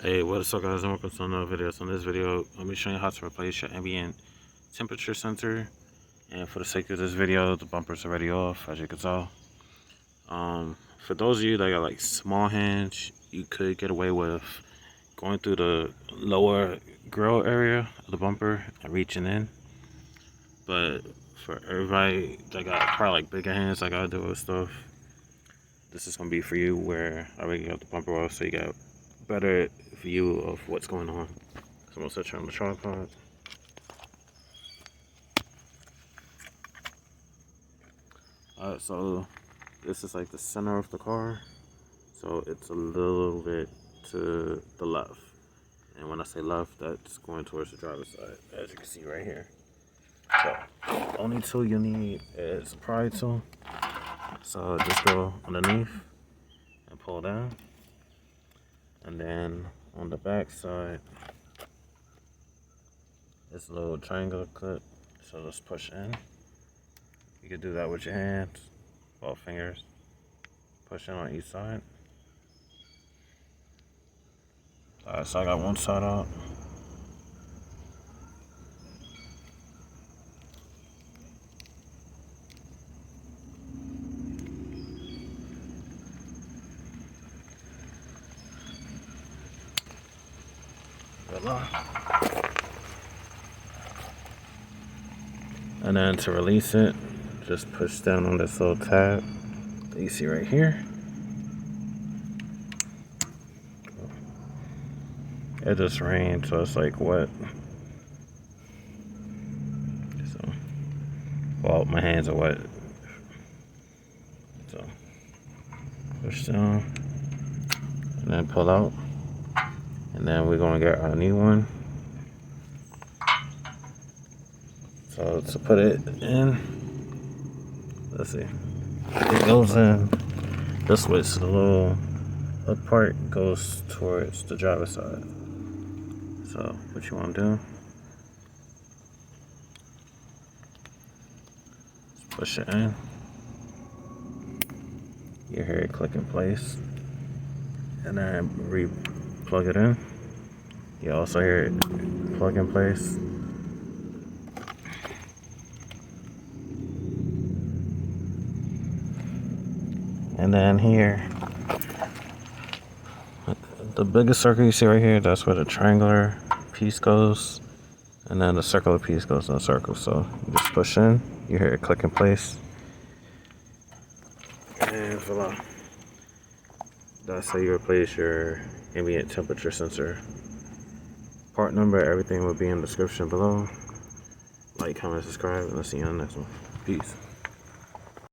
Hey, what's up guys, and welcome to another video. So in this video, I'll be showing you how to replace your ambient temperature sensor. And for the sake of this video, the bumper's already off, as you can tell. For those of you that got like small hands, you could get away with going through the lower grill area of the bumper and reaching in. But for everybody that got probably like bigger hands, like I do with stuff, this is gonna be for you where I already got the bumper off, so you got better view of what's going on. So I'm gonna set you on the tripod. Alright, so this is like the center of the car, so it's a little bit to the left, and when I say left, that's going towards the driver's side, as you can see right here. So the only tool you need is a pry tool, so just go underneath and pull down, and then on the back side, it's a little triangular clip, so just push in. You can do that with your hands, both fingers. Push in on each side. Alright, so I got one side out. And then to release it, just push down on this little tab that you see right here. It just rained, so it's like wet. So, well, my hands are wet. So, push down, and then pull out. And then we're gonna get our new one. So to put it in, let's see, it goes in this way, so the little up part goes towards the driver's side. So what you want to do, just push it in. You hear it click in place, and then re-plug it in. You also hear it plug in place. And then here, the biggest circle you see right here, that's where the triangular piece goes. And then the circular piece goes in a circle. So you just push in, you hear it click in place. And voila. That's how you replace your ambient temperature sensor. Part number, everything will be in the description below. Like, comment, subscribe, and I'll see you on the next one. Peace.